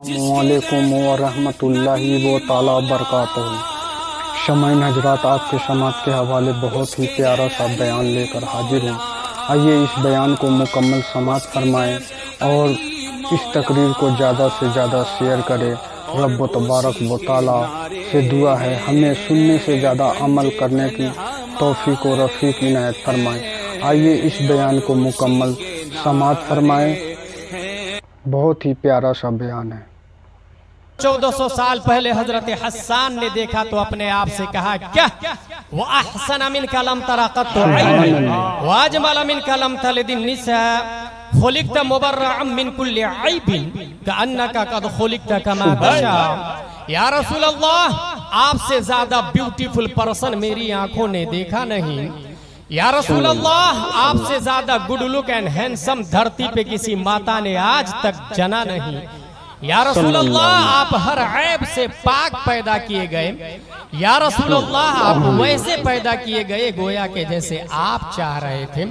वालेकुम वरहमतुल्लाहि व ताला बरकातहू। शमाइन हजरात, आपके समात के हवाले बहुत ही प्यारा सा बयान लेकर हाजिर हूँ। आइए इस बयान को मुकम्मल समात फरमाएँ और इस तकरीर को ज़्यादा से ज़्यादा शेयर करें। रब तबारक व ताला से दुआ है हमें सुनने से ज़्यादा अमल करने की तौफीक व रफ़ीक इनायत फरमाएँ। आइए इस बयान को मुकम्मल समात फरमाएँ। बहुत ही प्यारा सा बयान है। 1400 साल पहले हजरत हस्सान ने देखा तो अपने आप से कहा, क्या वो अहसन मिन कलम तराकत तो वाजमल मिन कलम तलदिन निसा खुलिकत मुबर्रअम मिन कुल्लि ऐबिन कअन्नका कद खुलिकत कमा बशा। या रसूल अल्लाह, आपसे ज्यादा ब्यूटीफुल पर्सन मेरी आंखों ने देखा नहीं। या रसूल अल्लाह, आपसे ज्यादा गुड लुक एंड हैंडसम धरती पे किसी माता ने आज तक जना नहीं। या रसूल अल्लाह, आप हर ऐब से पाक पैदा किए गए। या रसूल अल्लाह, आप वैसे पैदा किए गए गोया के जैसे आप चाह रहे थे।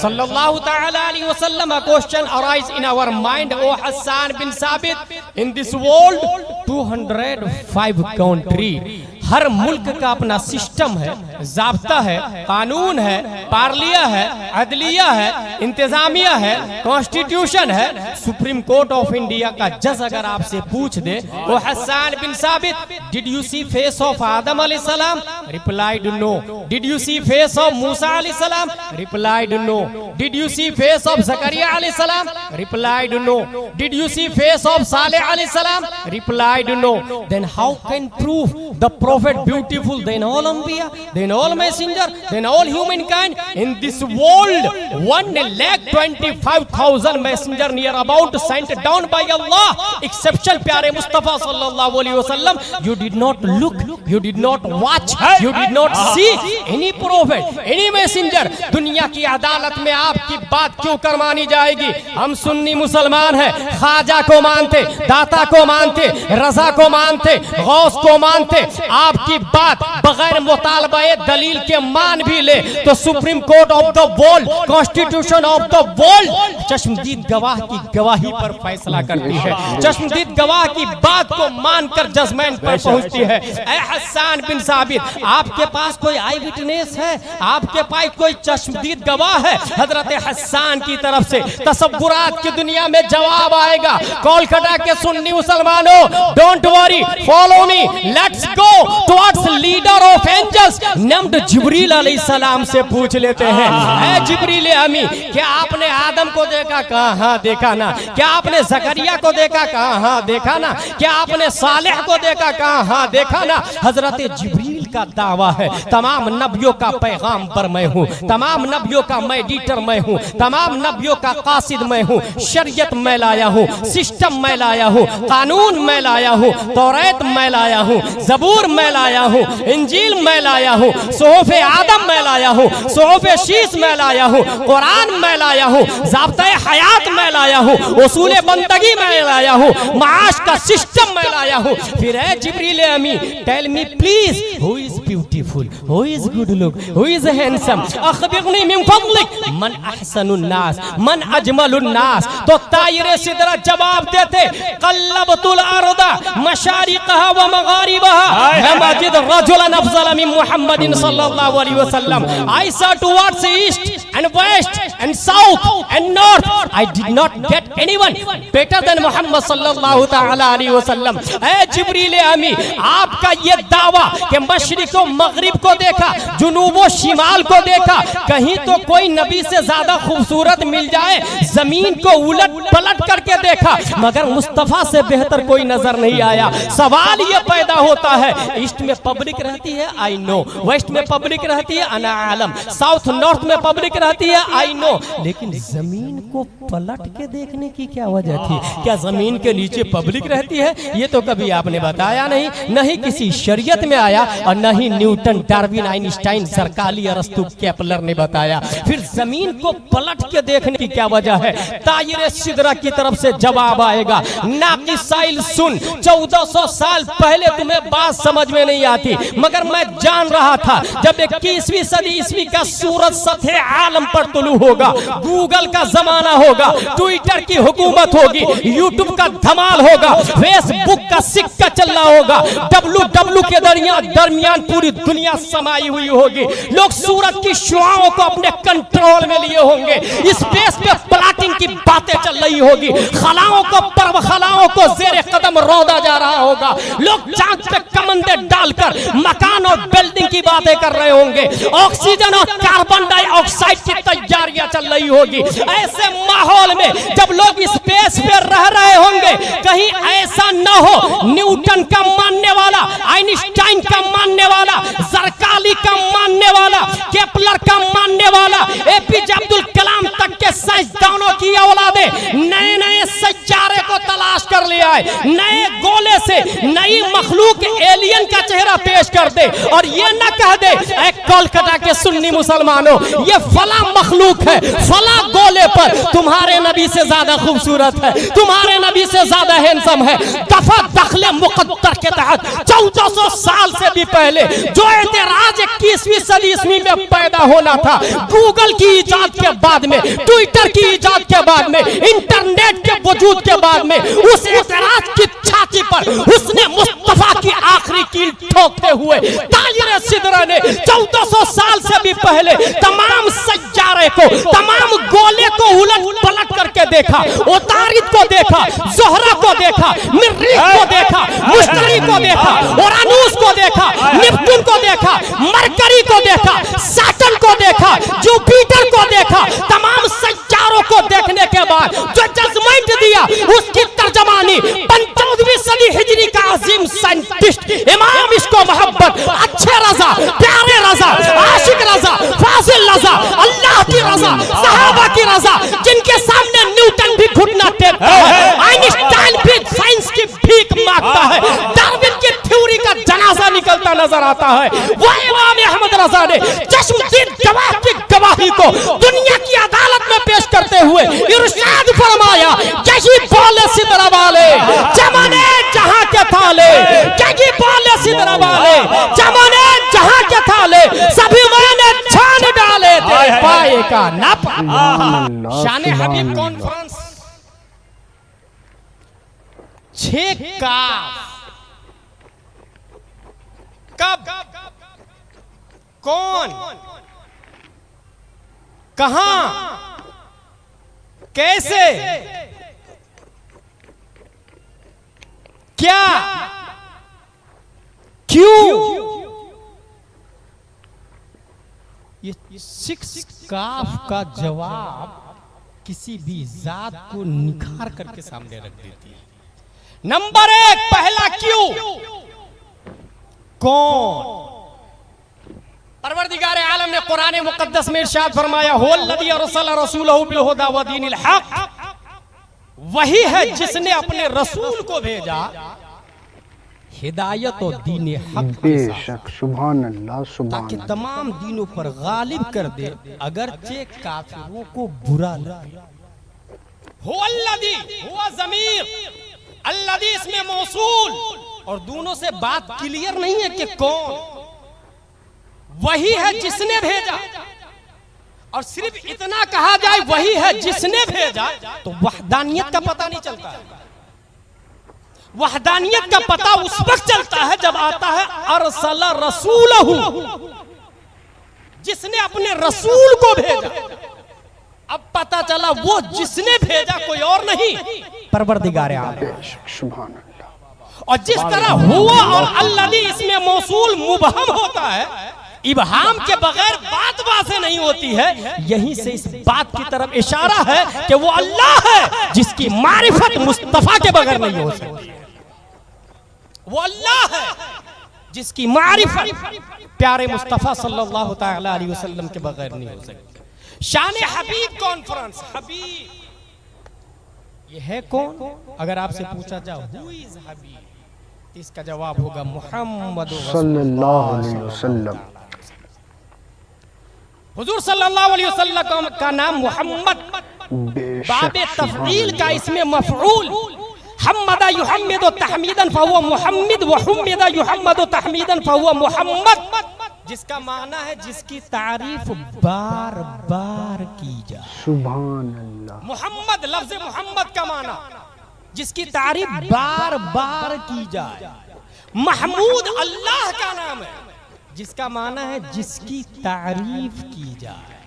सल्लल्लाहु तआला अलैहि वसल्लम, question arise in our mind O Hassan bin Sabit, in this world 205 country, हर मुल्क का अपना सिस्टम है, ज़ाब्ता है, कानून है, पार्लिया है, अदलिया है, इंतजामिया है, कॉन्स्टिट्यूशन है। सुप्रीम कोर्ट ऑफ इंडिया का जज अगर आपसे पूछ दे, वो Hassan bin Sabit, did you see face of Adam अलैहिस्सलाम? Replied no. Did you see face of Musa अलैहिस्सलाम? Replied no. Did you see face of Zakariya अलैहिस्सलाम? Replied no. Did you see face of Saleh अलैहिस्सलाम? Replied no. Then how can prove the prophet beautiful than all anbiya, than all messenger, than all humankind? In this world 1,25,000 messenger near about sent down by Allah, exception प्यारे मुस्तफा सल्लल्लाहु अलैहि वसल्लम, you did not look, you did not watch, you did not see any prophet, any messenger। दुनिया की अदालत में आपकी बात क्यों कर मानी जाएगी? हम सुन्नी मुसलमान हैं, ख्वाजा को मानते, दाता को मानते, रजा को मानते, गौस को मानते। आपकी बात बगैर मुतालबे दलील के मान भी ले तो supreme court of the world, constitution of the world चश्मदीद गवाह की गवाही पर फैसला करती है, चश्मदीद गवाह की बात को मानकर जजमेंट पर पहुंचती है। ऐ हस्सान बिन साबित, आपके पास कोई आई विटनेस है? आपके पास कोई चश्मदीद गवाह है? हजरत हस्सान की तरफ से तसव्वुरात की दुनिया में जवाब आएगा। कोलकाता के सुन्नी मुसलमानों, don't worry, follow me, let's go towards leader of angels named Jibril अलैहिस्सलाम से पूछ लेते हैं, ऐ जिब्रील अमी, क्या आपने आदम को देखा? कहाँ देखा ना। क्या आपने जकरिया को देखा? कहाँ देखा ना। क्या आपने सालेह को देखा? कहाँ देखा ना। हजरत जिब्रील का दावा है, तमाम नबियों का पैगाम पर मैं हूँ, तमाम नबियों का मेडिटर मैं हूँ, तमाम नबियों का कासिद मैं हूँ, शरीयत मैं लाया हूँ, सिस्टम मैं लाया हूँ, कानून मैं लाया हूँ, तौरात मैं लाया हूँ, ज़बूर मैं लाया हूँ, इंजील मैं लाया हूँ, सोहफ़े आदम मैं लाया हूँ, सोहफ़े शीश मैं लाया हूँ, कुरान मैं लाया हूँ, ज़ाब्ता हयात मैं लाया हूँ, उसूल बंदगी मैं लाया हूँ, माश का सिस्टम मैं लाया हूँ। फिर है जिब्रील अमी, tell me please, who is beautiful, who is good look, who is handsome, अखबिरनी मिन फज़लिक मन अहसनुन नास, मन अजमलुन नास। तो तायरे सिदरा जवाब देते, क़ल्लबतुल अर्दा मशारिक़हा व मग़ारिबहा लम अजिद रजुलन अफ़ज़ल मिन मुहम्मदिन सल्लल्लाहु अलैहि वसल्लम। I saw towards east and west and south and north, I did not get anyone better than Muhammad सल्लल्लाहु ताला अलैहि वसल्लम। ऐ जिब्रील अमी, आपका ये दावा कि मशरिक व मगरिब को देखा, जुनूब व शिमाल को देखा, कहीं तो कोई नबी से ज्यादा खूबसूरत मिल जाए, जमीन को उलट पलट करके देखा, मगर मुस्तफा से बेहतर कोई नजर नहीं आया। सवाल ये पैदा होता है, ईस्ट में पब्लिक रहती है, आई नो, वेस्ट में पब्लिक रहती है, अना आलम, साउथ नॉर्थ में पब्लिक रहती है, आई नो, लेकिन जमीन को पलट के देखने की क्या वजह थी? क्या जमीन के नीचे पब्लिक रहती है? ये तो कभी आपने बताया नहीं, नहीं किसी शरीयत में आया और नहीं न्यूटन, डार्विन, आइंस्टाइन, जरकाली, अरस्तु, केपलर ने बताया। फिर जमीन को पलट के देखने की क्या वजह है? तायरे सिदरा की तरफ से जवाब आएगा, नाकिसाइल सुन, 1400 साल पहले तुम्हें बात समझ में नहीं आती, मगर मैं जान रहा था जब 21वीं सदी ईस्वी का सूरज सतह आलम पर तुलू होगा, गूगल का जमाना होगा, ट्विटर की हुकूमत होगी, यूट्यूब का धमाल होगा, फेसबुक का सिक्का चल रहा होगा, WW के दरमियान पूरी दुनिया समाई हुई होगी, लोग सूरज की शुआओं को अपने कंट्रोल में लिए होंगे, स्पेस पे प्लाटिंग की बातें चल रही होगी, खलाओं को जेरे कदम रौदा जा रहा होगा, लोग चांद पे कमंदे डालकर मकान और बिल्डिंग की बातें कर रहे होंगे, ऑक्सीजन और कार्बन डाइऑक्साइड की तैयारियां चल रही होगी। ऐसे माहौल में जब लोग स्पेस पे रह रहे होंगे, कहीं ऐसा न हो न्यूटन का मानने वाला, आइंस्टाइन का मानने वाला, जरकाली का मानने वाला, केपलर का मानने वाला, एपीजे अब्दुल कलाम तक के साइंसदानों की औलादे नए नए सैयारे को तलाश कर लिया है, नए गोले से नई मखलूक एलियन का चेहरा पेश कर दे और ये न कह दे ऐ कोलकाता के सुन्नी मुसलमानों ये फला मखलूक है, फला गोले पर तुम्हारे नबी से ज्यादा खूबसूरत है, तुम्हारे नबी से ज्यादा हैंडसम है। दफा दखले मुकद्दर के तहत 1400 साल से भी पहले जो एतराज 21वीं सदी ईस्वी में पैदा होना था, गूगल की इजाद के बाद में, ट्विटर की इजाद के बाद में, इंटरनेट के वजूद के बाद में, उस एतराज की छाती पर उसने मुस्तफा की आखिरी कील ठोकते हुए तायरे सिदरा ने 1400 साल से भी पहले तमाम सैयारे को, तमाम गोले को उलट पलट करके देखा, उतारिद को देखा, ज़ोहरा को देखा, मरीख को देखा, मुश्तरी को देखा, उरानूस को देखा, नेपच्यून को देखा, मरकरी को देखा, सैटर्न को देखा, जुपिटर को देखा। तमाम सैयारों को देखने के बाद जो जजमेंट दिया उसकी तर्जमानी 14वीं सदी हिजरी का अजीम साइंटिस्ट इमाम इसको मोहब्बत, अच्छे रजा, प्यारे रजा, आशिक रजा, फाजिल रजा, अल्लाह की रजा, सहाबा की रजा, जिनके सामने न्यूटन भी घुटना टेकता है, आइंस्टाइन भी साइंस की भीख मांगता है, डार्विन की थ्योरी का जनाजा निकलता नजर आता है, वो इमाम अहमद रजा ने चश्मदीद गवाह की गवाही को दुनिया की अदालत में पेश करते हुए इरशाद फरमाया, यही बोले सिदरा वाले जमाने जहां के थाले, यही बोले सिदरा वाले जमाने जहां के थाले, सभी मैंने छान डाले थे पाए का ना पा। शान हबीब कॉन्फ्रेंस 6 कब, कौन, कहां, कैसे, क्या, क्यों, ये 6 काफ का जवाब किसी भी जात को निखार करके सामने रख देती है। नंबर 1 पहला क्यों, कौन। परवरदिगार आलम ने कुरान मुकद्दस में इरशाद फरमाया, हुवल्लज़ी अरसला रसूलहु बिल हुदा व दीनिल हक, वही है जिसने अपने रसूल को भेजा हिदायत और दीन हक के साथ, सुभान अल्लाह, ताकि तमाम दीनों पर गालिब कर दे, अगरचे काफिरों को बुरा लगे। हुवल्लज़ी, हुवा ज़मीर, अल्लज़ी इसमें मौसूल, और दोनों से बात क्लियर नहीं है कि कौन। वही है जिसने भेजा, और सिर्फ इतना कहा जाए वही है जिसने भेजा तो वहदानियत का पता नहीं चलता है। वहदानियत का पता उस वक्त चलता है जब आता है अरसला रसूलहु, जिसने अपने रसूल को भेजा। अब पता चला वो जिसने भेजा कोई और नहीं, परवरदिगार आलम। सुभान अल्लाह। और जिस तरह हुआ और अल्लज़ी इसमें मौसूल मुबहम होता है, इबहाम के बगैर बात वाज़ेह नहीं होती है, यहीं से इस बात की तरफ इशारा है कि वो अल्लाह है जिसकी मारिफत मुस्तफा के बगैर नहीं हो सकती। वो अल्लाह है जिसकी मारिफत प्यारे मुस्तफा सल्लल्लाहु तआला अलैहि वसल्लम के बगैर नहीं हो सकती। शान हबीब कॉन्फ्रेंस, हबीब ये है कौन? अगर आपसे पूछा जाए हु इज हबीब, इसका जवाब होगा मुहम्मद सल्लल्लाहु अलैहि वसल्लम। हुजूर सल्लल्लाहु अलैहि वसल्लम का नाम मोहम्मद, बाबे तफईल का इसमें मफऊल, हम्मदा युहम्मिदु तहमीदन फहुवा मुहम्मिद व हुम्मिदा युहम्मदु तहमीदन फहुवा मुहम्मद, जिसका माना है जिसकी तारीफ बार बार की जाए। सुभान अल्लाह। मोहम्मद लफ्ज मोहम्मद का माना जिसकी तारीफ बार बार की जाए। महमूद अल्लाह का नाम है जिसका माना है जिसकी तारीफ की जाए।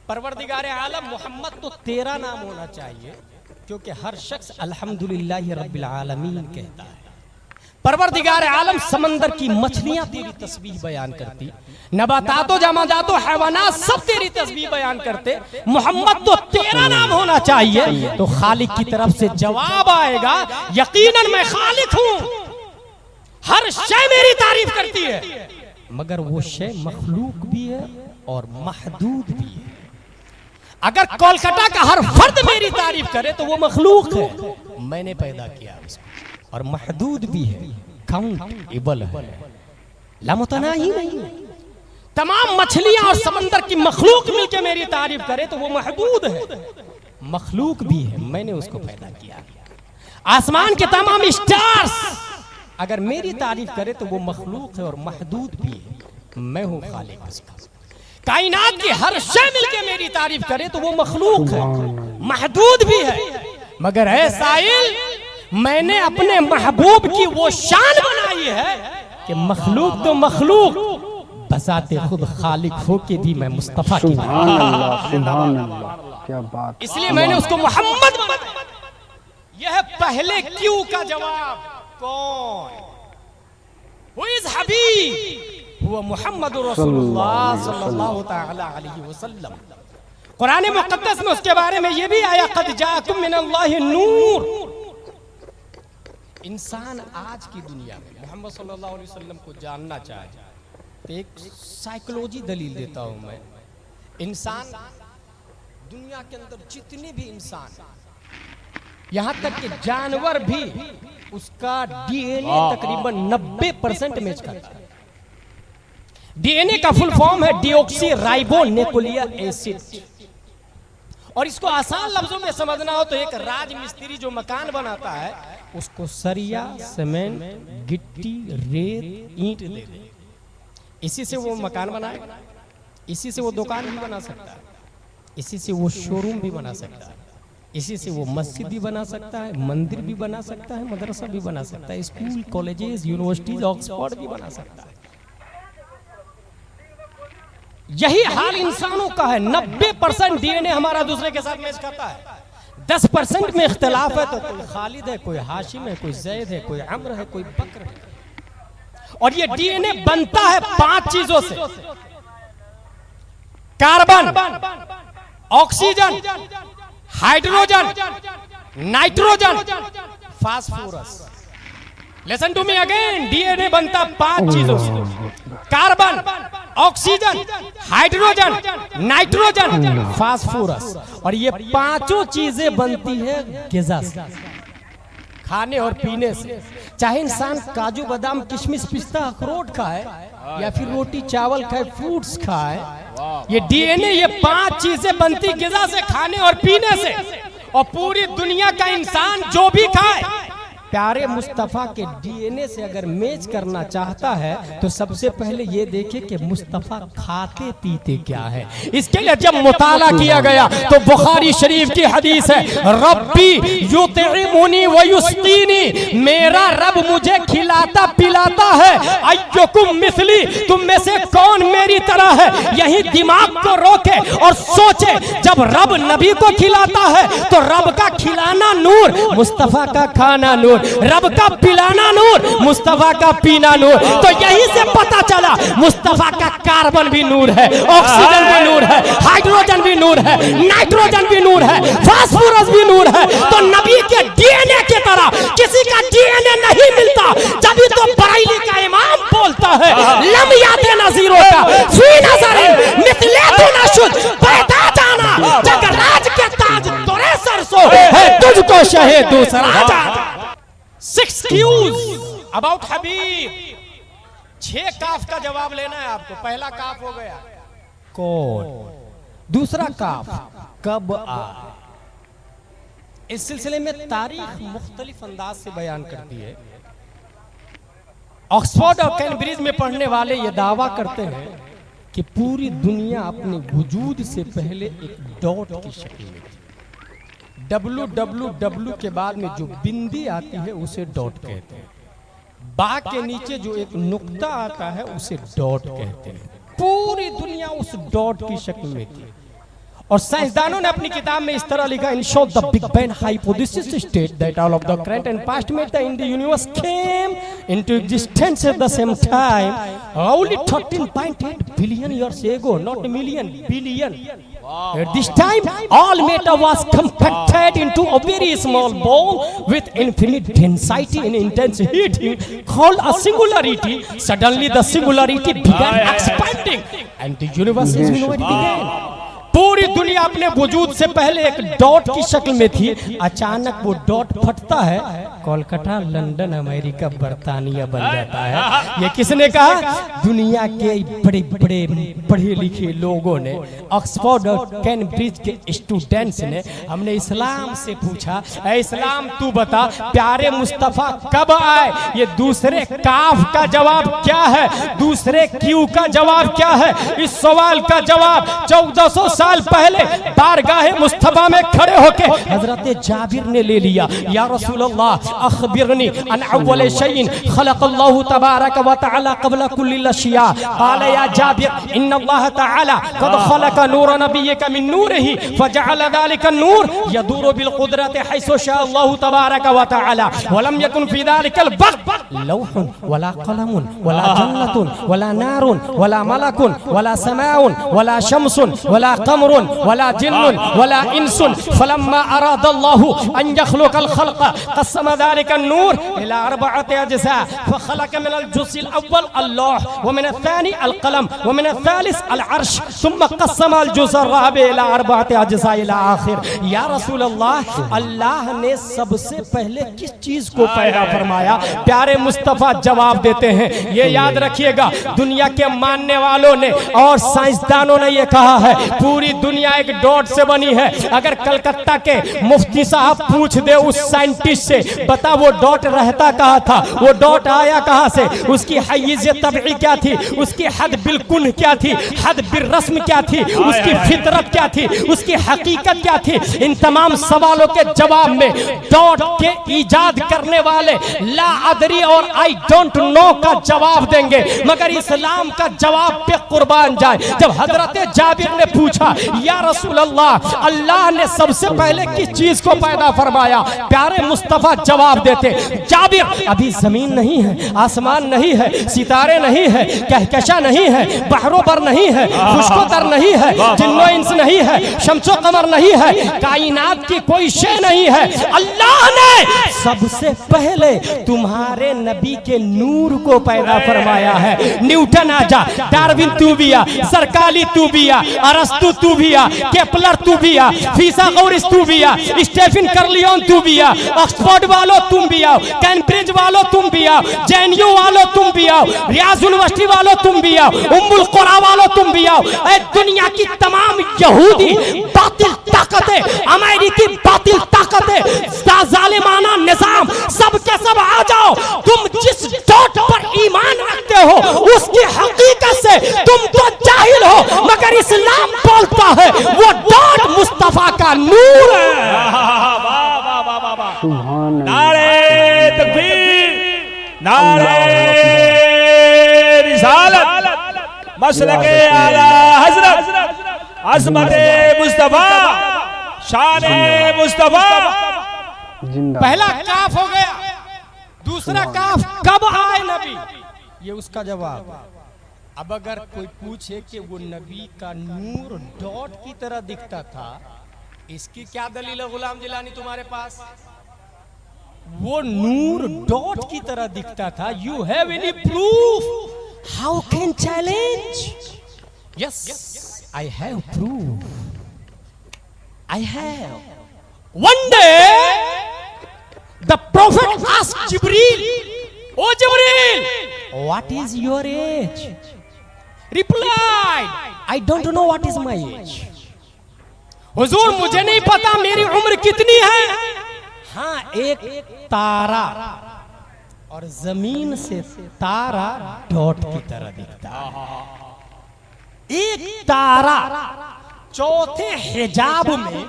परवरदिगार आलम मोहम्मद तो तेरा नाम होना चाहिए, क्योंकि हर शख्स अल्हम्दुलिल्लाह रब्बिल आलमीन कहता है। परवरदिगार आलम समंदर की मछलियां तेरी तस्बीह बयान करती, नबातातो जमादातो हैवानात सब तेरी तस्बीह बयान करते। मोहम्मद तो तेरा नाम होना चाहिए, तो खालिक की तरफ से जवाब आएगा, यकीनन मैं खालिक हूं, हर शय मेरी तारीफ करती है, मगर वो शय मखलूक भी है और महदूद भी है। अगर कोलकाता का हर फर्द मेरी तारीफ करे तो वो मखलूक है, मैंने पैदा किया उसको, और महदूद भी है, काउंटेबल है, लामुतनाही नहीं है। तमाम मछलियां और समंदर की मखलूक मिलकर मेरी तारीफ करे तो वो महदूद है, मखलूक भी है, मैंने उसको पैदा किया। आसमान के तमाम स्टार्स अगर मेरी तारीफ करे तो वो मखलूक है और महदूद भी है, मैं हूं खालिक उसका। कायनात की हर शय मिलकर मेरी तारीफ करे तो वो मखलूक है, महदूद भी है, मगर है साइल, मैंने अपने महबूब की वो शान बनाई है कि मखलूक तो मखलूक, बसाते खुद खालिक हो के भी मैं मुस्तफा की। सुभान अल्लाह, सुभान अल्लाह, क्या बात। इसलिए मैंने उसको मोहम्मद बनाया। यह पहले क्यों का जवाब। कौन? Who is हबीब? हुआ मुहम्मद रसूलुल्लाह सल्लल्लाहु तआला अलैहि वसल्लम। कुरान मुक़द्दस में उसके बारे में यह भी आया, क़द जाअकुम मिनल्लाहि नूर। इंसान आज की दुनिया में मोहम्मद सल्लल्लाहु अलैहि वसल्लम को जानना चाहे तो एक साइकोलॉजी दलील देता हूं मैं। इंसान दुनिया के अंदर जितने भी इंसान, यहां तक कि जानवर भी, उसका डीएनए तकरीबन 90% मैच करता है। डीएनए का फुल फॉर्म है डीऑक्सी राइबो न्यूक्लिक एसिड। और इसको आसान लफ्जों में समझना हो तो एक राज मिस्त्री जो मकान बनाता है उसको सरिया, सीमेंट, गिट्टी, रेत, ईंट दे दे, इसी से वो मकान बनाएगा, इसी से वो दुकान भी बना सकता है, इसी से वो शोरूम भी बना सकता है, इसी से वो मस्जिद भी बना सकता है, मंदिर भी बना सकता है, मदरसा भी बना सकता है, स्कूल, कॉलेजेस, यूनिवर्सिटीज, ऑक्सफोर्ड भी बना सकता है। यही हाल इंसानों का है। 90% डीएनए हमारा दूसरे के साथ मैच करता है। 10% में इख्तिलाफ है तो कोई खालिद है, कोई हाशिम है, कोई जैद है, कोई अम्र है, कोई बकर है। और ये डीएनए बनता है 5 चीजों से: carbon, oxygen, hydrogen, nitrogen, phosphorus. Listen to me again, DNA बनता 5 चीजों से: carbon, oxygen, hydrogen, nitrogen, phosphorus. और ये 5 चीजें बनती है ग़िज़ा से, खाने और पीने से। चाहे इंसान काजू बादाम किशमिश पिस्ता अखरोट खाए या फिर रोटी चावल खाए, फ्रूट्स खाए, ये डीएनए, ये 5 चीजें बनती ग़िज़ा से, खाने और पीने से। और पूरी दुनिया का इंसान जो भी खाए, प्यारे मुस्तफ़ा के डीएनए से अगर मैच करना चाहता है तो सबसे पहले ये देखे कि मुस्तफ़ा खाते पीते क्या है। इसके लिए जब मुताला किया गया तो बुखारी शरीफ की हदीस है, रब्बी युतइमुनी व युस्कीनी, मेरा रब मुझे खिलाता पिलाता है। अय्युकुम मिस्ली, तुम में से कौन मेरी तरह है। यही दिमाग को रोके और सोचे, जब रब नबी को खिलाता है तो रब का खिलाना नूर, मुस्तफ़ा का खाना नूर, रब का पिलाना नूर, मुस्तफा का पीना नूर। तो यहीं से पता चला मुस्तफा का कार्बन भी नूर है, ऑक्सीजन भी नूर है, हाइड्रोजन भी नूर है, नाइट्रोजन भी नूर है, फास्फोरस भी नूर है। तो नबी के डीएनए की तरह किसी का डीएनए नहीं मिलता। जब तो बरेली का इमाम बोलता है, लम याते नज़ीरों का फी नज़रिन मिथले तू नशुद पैदा जाना, जगराज के ताज तोरे सरसों है, तुझको शहे दूसरा जाना। 6 Q's अबाउट हबीब। 6 काफ का जवाब लेना है आपको। पहला काफ हो गया कौन, दूसरा काफ कब आए। इस सिलसिले में तारीख मुख्तलिफ अंदाज से बयान करती है। ऑक्सफोर्ड और कैम्ब्रिज में पढ़ने वाले ये दावा करते हैं कि पूरी दुनिया अपने वजूद से पहले एक डॉट की शक्ल में थी। WWW के बाद में जो बिंदी आती है उसे डॉट कहते हैं। बा के नीचे जो एक नुक्ता आता है उसे डॉट कहते हैं। पूरी दुनिया उस डॉट की शक्ल में थी। और साइंसदानों ने अपनी किताब में इस तरह लिखा, in short the big bang hypothesis state that all of the current and past matter in the universe came into existence at the same time only 13.8 billion years ago, not million, billion. At this time, all matter was compacted into a very small ball with infinite density and intense heating called a singularity. Suddenly the singularity began expanding and the universe is when it began. पूरी दुनिया अपने वजूद से पहले एक dot की शक्ल में थी। अचानक वो डॉट फटता है, कोलकाता, लंदन, अमेरिका, बर्तानिया बन जाता है। ये किसने कहा? दुनिया के बड़े बड़े पढ़े लिखे लोगों ने, ऑक्सफोर्ड और कैम्ब्रिज के स्टूडेंट्स ने। हमने इस्लाम से पूछा, ऐ इस्लाम तू बता प्यारे मुस्तफा कब आए? ये दूसरे काफ का जवाब क्या है, दूसरे क्यू का जवाब क्या है? इस सवाल का जवाब 1400 साल पहले बारगाहे मुस्तफा में खड़े होके हजरत जाबिर ने ले लिया। या रसूलल्लाह अखबिरनी अन अव्वल शैइन खलक़ल्लाहु तबारक व तआला क़ब्ल कुल्लि अशिया। क़ाल या जाबिर इन्नल्लाह तआला क़द खलक़ नूर नबिय्यिका मिन नूरिही फजअल ज़ालिका नूर यदूरु बिल क़ुदरति हैसु शाअ अल्लाहु तबारक व तआला व लम यकुन फ़ी ज़ालिकल वक़्त लौहुन वला क़लमुन वला जन्नतुन वला नारुन वला मलकुन वला समाउन वला शम्सुन वला कमरुन वला जिन्नुन वला इंसुन फलम्मा अरादल्लाहु अन यख़लुक़ल ख़ल्क़ क़स्सम ज़ालिका नूर इला अर्बअति अज्ज़ा फ़ख़लक़ मिनल जुज़्इल अव्वल अल्लाह व मिनल थानी अल क़लम व मिनल थालिस अल अर्श सुम्मा क़स्समल जुज़्अर राबि इला अर्बअति अज्ज़ा इला आखिर। या रसूल अल्लाह, अल्लाह ने सबसे पहले किस चीज को पैदा फरमाया? प्यारे मुस्तफा जवाब देते हैं, ये याद रखिएगा, दुनिया के मानने वालों ने और साइंसदानों ने ये कहा है पूरी दुनिया एक डॉट से बनी है। अगर कलकत्ता के मुफ्ती साहब पूछ दे उस साइंटिस्ट से, बता वो डॉट रहता कहाँ था, वो डॉट आया कहाँ से, उसकी हय्यिज़ तबई क्या थी, उसकी हद बिल्कुल क्या थी, हद बिल रस्म क्या थी, उसकी फितरत क्या थी, उसकी हकीकत क्या थी, इन तमाम सवालों के जवाब में डॉट के ईजाद करने वाले ला अदरी और आई डोंट नो का जवाब देंगे, मगर इस्लाम का जवाब पे कुर्बान जाए। जब हजरत जाबिर ने पूछा, या रसूल अल्लाह, अल्लाह ने सबसे पहले किस चीज को पैदा फरमाया? प्यारे मुस्तफा जवाब देते, जाबिर अभी जमीन नहीं है, आसमान नहीं है, सितारे नहीं है, कहकशा नहीं है, बहरो बर नहीं है, खुशको दर नहीं है, जिन्नो इंस नहीं है, शम्सो कमर नहीं है, कायनात की कोई शे नहीं है। अल्लाह ने सबसे पहले तुम्हारे नबी के नूर को पैदा फरमाया है। न्यूटन आजा, डार्विन तू भी आ, सरकाली तू भी आ, अरस्तु तू भी आ, केपलर तू भी आ, फिसागोरस तू भी आ, स्टीफन कर्लियन तू भी आ, ऑक्सफोर्ड वालों तुम भी आओ, कैम्ब्रिज वालों तुम भी आओ, जेएनयू वालों तुम भी आओ, रियाज यूनिवर्सिटी वालों तुम भी आओ, उम्मुल कुरा वालों तुम भी आओ। ऐ दुनिया की तमाम यहूदी बातिल ताकतें, अमेरिकी बातिल ताकतें, जालिमाना निजाम, सब के सब आ जाओ। तुम जिस डॉट पर ईमान रखते हो उसकी हकीकत से तुम तो जाहिल हो, मगर इस्लाम बोलता है वो डॉट मुस्तफा का नूर है। सुभान नारे तकबीर, नारे रिसालत, मसलके आला हजरत, अज़मते मुस्तफा, शाने मुस्तफा। जिंदा पहला काफ हो गया, दूसरा काफ कब आए नबी, ये उसका जवाब। अब अगर कोई पूछे कि वो नबी का नूर डॉट की तरह दिखता था, इसकी क्या दलील है गुलाम जिलानी तुम्हारे पास? वो नूर डॉट की तरह दिखता था। You have any proof? How can challenge? Yes, I have proof, I have. One day, the prophet asked Jibril, "Oh Jibril, what is your age?" replied, I don't know what is my age. हुजूर मुझे नहीं पता मेरी उम्र कितनी है। हाँ, एक तारा और जमीन से तारा डॉट की तरह दिखता है। एक तारा चौथे हिजाब में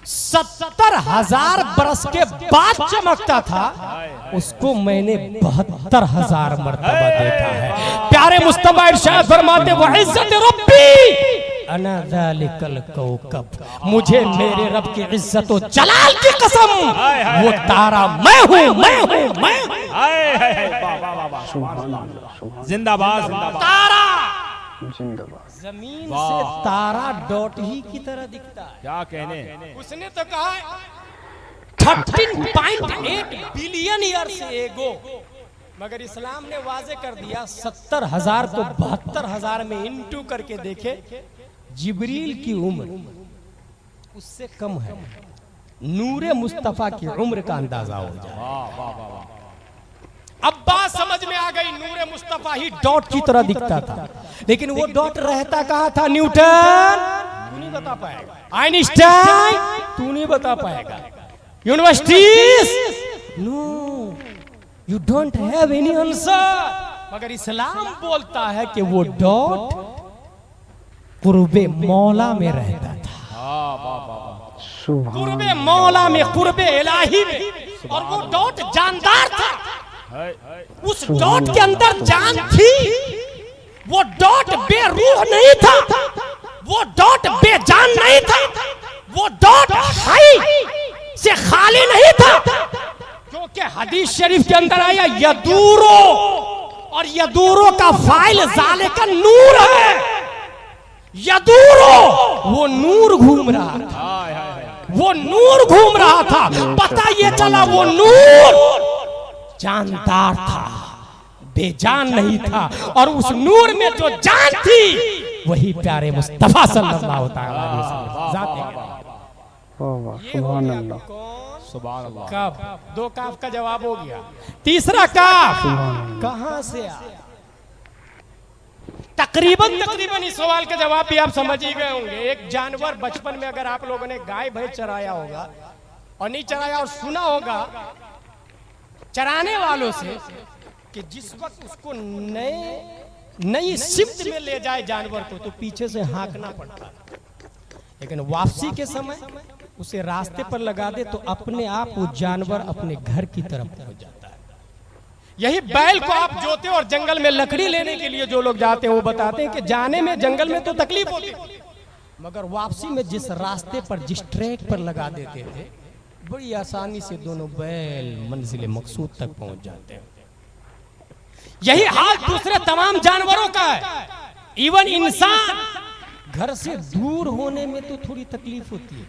70,000 बरस के बाद चमकता था, उसको मैंने 72,000 मर्तबा देखा है। प्यारे मुस्तफा इरशाद फरमाते वो इज्जत रब्बी अना ज़ालिकल कौकब, मुझे मेरे रब की इज्जत और जलाल की कसम, वो तारा मैं हूँ, मैं हूँ, मैं हूँ। जिंदाबाद जिंदाबाद तारा जिंदाबाद। जमीन से तारा डॉट ही की तरह दिखता है। क्या कहने, उसने तो कहा 13.8 बिलियन ईयर्स एगो, मगर इस्लाम ने वाजे कर दिया 70,000 को 72,000 में इंटू करके देखे, जिब्रील की उम्र उससे कम है। नूरे मुस्तफा की उम्र का अंदाजा हो जाए। अब बात समझ में आ गई, नूरे मुस्तफा ही डॉट की तरह दिखता था, लेकिन वो डॉट रहता कहाँ था? न्यूटन तू नहीं बता पाएगा, आइंस्टाइन तू नहीं बता पाएगा, universities no, you don't have any answer. मगर इस्लाम बोलता है कि वो डॉट कुर्बे मौला में रहता था, कुर्बे मौला में, कुर्बे इलाही में, और वो डॉट जानदार था। उस डॉट के अंदर जान थी, वो डॉट बेरूह नहीं था, वो डॉट बेजान नहीं था, वो डॉट हाई से खाली नहीं था, क्योंकि हदीस शरीफ के अंदर आया यदूरो, और यदूरो का फाइल जाले का नूर है। यदूरो वो नूर घूम रहा था, वो नूर घूम रहा था, पता ये चला वो नूर जानदार था, बेजान नहीं था, और उस नूर में जो जान थी वही प्यारे मुस्तफा सल्लल्लाहु अलैहि वसल्लम। सुभान अल्लाह, सुभान अल्लाह। कब? दो काफ का जवाब हो गया, तीसरा काफ कहां से आया? तकरीबन इस सवाल का जवाब भी आप समझ ही गए होंगे। एक जानवर बचपन में अगर आप लोगों ने गाय भैंस चराया होगा और नहीं चराया और सुना होगा चराने वालों से कि जिस वक्त उसको नई शिफ्ट में ले जाए जानवर को, तो पीछे से हाँकना पड़ता है, लेकिन वापसी के समय उसे रास्ते पर लगा दे तो अपने आप वो जानवर अपने घर की तरफ पहुंच जाता है। यही बैल को आप जोते और जंगल में लकड़ी लेने के लिए जो लोग जाते हैं वो बताते हैं कि जाने में जंगल में तो तकलीफ होती, मगर वापसी में जिस रास्ते पर, जिस ट्रैक पर लगा देते थे, बड़ी आसानी से दोनों बैल मंजिल मकसूद तक पहुंच जाते हैं। यही हाल दूसरे तमाम जानवरों का है। इवन इंसान घर से दूर होने में तो थोड़ी तकलीफ होती है,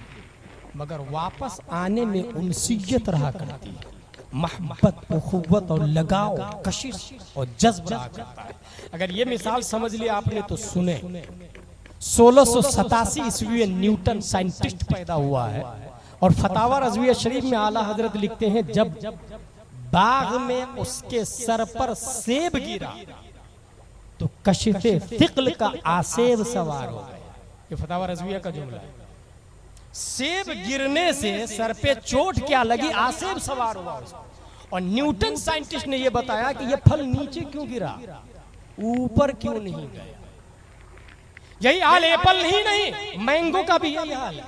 मगर वापस आने में उनसियत रहा करती है, मोहब्बत, उखुव्वत और लगाव, कशिश और जज्ब रहा करता है। अगर ये मिसाल समझ लिया आपने तो सुने, 1687 ईस्वी में न्यूटन साइंटिस्ट पैदा हुआ है, और फतावा रज़विया शरीफ में आला हजरत लिखते हैं जब बाग में उसके सर पर सेब गिरा तो कशिफे फिक्ल का आसेब सवार हो गया। ये फतावा रज़विया का जुमला है। सेब गिरने से सर पे चोट क्या लगी, आसेब सवार हुआ उसको। और न्यूटन साइंटिस्ट ने यह बताया कि यह फल नीचे क्यों गिरा, ऊपर क्यों नहीं गया। यही हाल एप्पल ही नहीं, मैंगो का भी यही हाल है,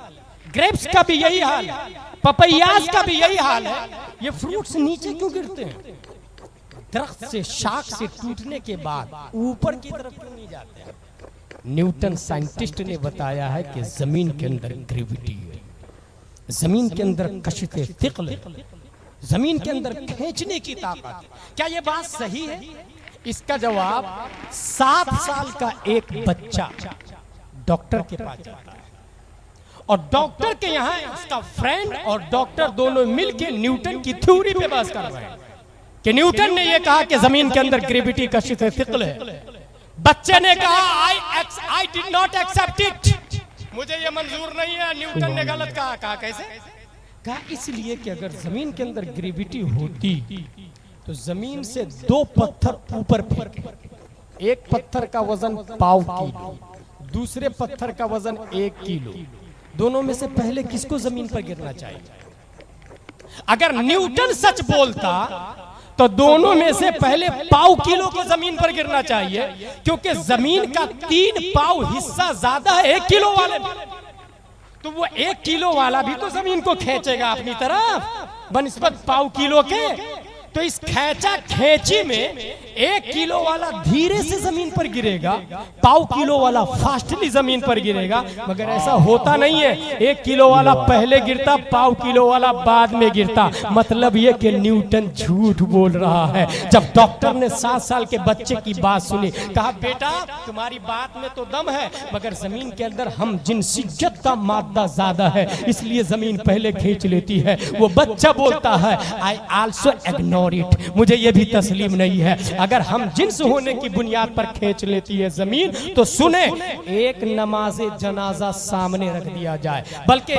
ग्रेप्स का भी यही हाल है, पपैयाज का भी यही हाल है। ये फ्रूट्स नीचे क्यों गिरते हैं? दरख्त से, शाख से टूटने के बाद ऊपर की तरफ क्यों नहीं जाते हैं? न्यूटन साइंटिस्ट ने बताया है कि जमीन के अंदर ग्रेविटी है, जमीन के अंदर कशिफे थिक़ल है, जमीन के अंदर खींचने की ताकत है। क्या ये बात सही है? इसका जवाब 7 साल का एक बच्चा डॉक्टर के पास जाता है, और डॉक्टर के यहाँ उसका फ्रेंड और डॉक्टर दोनों मिलकर न्यूटन की थ्योरी पे बहस कर रहे हैं कि न्यूटन ने यह कहा कि जमीन के अंदर ग्रेविटी कशिफे थिक़ल है। बच्चे ने कहा I did not accept it, मुझे ये मंजूर नहीं है। न्यूटन ने गलत कहा। कहा कैसे? कहा इसलिए कि अगर जमीन के अंदर ग्रेविटी होती तो जमीन से 2 पत्थर ऊपर फेंके एक पत्थर का वजन पाव किलो, दूसरे पत्थर का वजन 1 किलो, दोनों में से पहले किसको जमीन पर गिरना चाहिए? अगर न्यूटन सच बोलता तो दोनों में से पहले पाव किलो को जमीन पर गिरना चाहिए, क्योंकि जमीन का 3 पाव हिस्सा ज्यादा है 1 किलो वाले में। तो वो 1 किलो वाला भी तो जमीन को खींचेगा अपनी तरफ बनिस्बत पाव किलो के। तो इस खेचा खेची में 1 किलो वाला धीरे से जमीन पर गिरेगा, पाव किलो वाला फास्टली जमीन पर गिरेगा। मगर ऐसा होता नहीं है, 1 किलो वाला पहले गिरता, पाव किलो वाला बाद में गिरता। मतलब ये कि न्यूटन झूठ बोल रहा है। जब डॉक्टर ने 7 साल के बच्चे की बात सुनी, कहा बेटा तुम्हारी बात में तो दम है, मगर जमीन के अंदर हम जिनसियत का मादा ज्यादा है, इसलिए जमीन पहले खींच लेती है। वो बच्चा बोलता है आई आल्सो इग्नोर इट, मुझे ये भी तस्लीम नहीं है। अगर हम जिन्स होने की बुनियाद पर खींच लेती है जमीन, तो सुने एक नमाज जनाजा सामने रख दिया जाए, बल्कि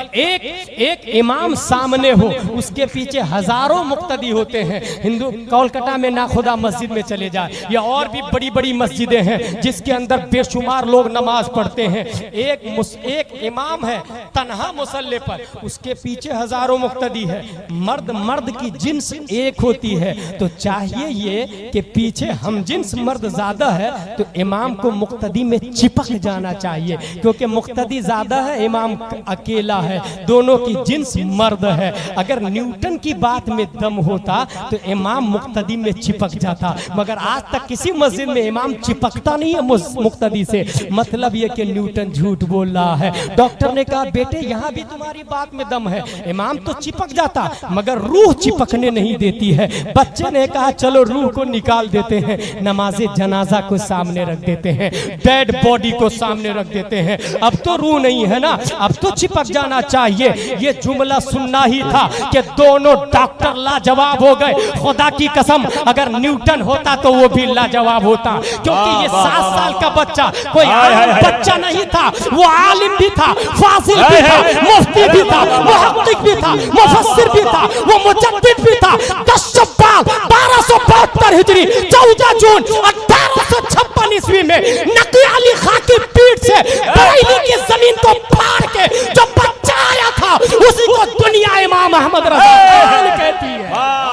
एक इमाम सामने हो, उसके पीछे हजारों मुक्तदी होते हैं। हिंदू कोलकाता में नाखुदा मस्जिद में चले जाए या और भी बड़ी बड़ी मस्जिदें हैं जिसके अंदर बेशुमार लोग नमाज पढ़ते हैं। एक इमाम है तन्हा मुसल्ले पर, उसके पीछे हजारों मुक्तदी है। मर्द की जिन्स एक होती है, तो चाहिए ये कि पीछे हम जिन्स मर्द ज्यादा है तो इमाम को मुक्तदी में चिपक जाना चाहिए, क्योंकि मुक्तदी ज्यादा है, इमाम अकेला है, दोनों की जिन्स मर्द है। अगर न्यूटन की बात में दम होता तो इमाम मुक्तदी में चिपक जाता, मगर आज तक किसी मस्जिद में इमाम चिपकता नहीं है मुक्तदी से। मतलब ये कि न्यूटन झूठ बोल रहा है। डॉक्टर ने कहा बेटे यहाँ भी तुम्हारी बात में दम है, इमाम तो चिपक जाता मगर रूह चिपकने नहीं देती है। बच्चे ने कहा चलो रूह को निकाल देते हैं, नमाजे जनाजा को सामने रख देते हैं, डेड बॉडी को सामने रख देते हैं। अब तो रूह नहीं है ना, अब तो चिपक जाना चाहिए। ये जुमला सुनना ही था कि दोनों डॉक्टर लाजवाब हो गए। खुदा की कसम अगर न्यूटन होता तो वो भी लाजवाब होता, क्योंकि ये 7 साल का बच्चा कोई आम बच्चा नहीं था, वो आलिम भी था, फाजिल भी था, मुफ्ती भी था, मुहक्किक भी था, मुफस्सिर भी था, वो मुजद्दिद भी था। 10 शव्वाल 1272 हिजरी 14 जून 1856 ईस्वी में नकी अली खां की पीठ से बरेली की जमीन को फाड़ के जो बच्चा आया था उसी को दुनिया इमाम अहमद रज़ा कहती है।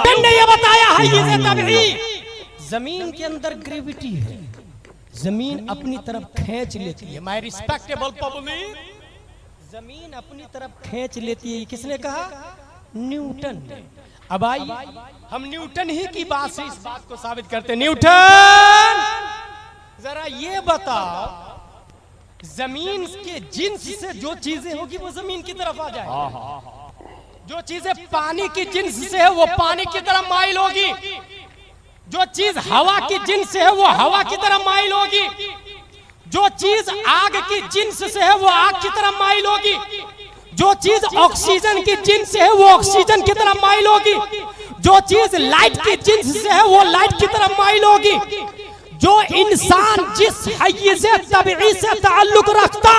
मैंने ये बताया है ये तबई जमीन के अंदर ग्रेविटी है, जमीन अपनी तरफ खींच लेती है। माय रिस्पेक्टेबल पब्लिक, जमीन अपनी तरफ खींच लेती है। किसने कहा? न्यूटन ने। अब आइए हम न्यूटन ही की बात से इस बात को साबित करते। न्यूटन जरा ये बताओ, जमीन के जिन्स से जो चीजें होगी वो जमीन की तरफ आ जाएगी, जो चीजें पानी की जिन्स से है वो पानी की तरफ माइल होगी, जो चीज हवा की जिन्स से है वो हवा की तरफ माइल होगी, जो चीज आग की जिन्स से है वो आग की तरफ माइल होगी, जो चीज ऑक्सीजन की जिन्स से है वो ऑक्सीजन की तरफ माइल होगी, जो चीज लाइट की जिन्स से है वो लाइट की तरफ माइल होगी। जो इंसान जिस हय्यज तबई से ताल्लुक रखता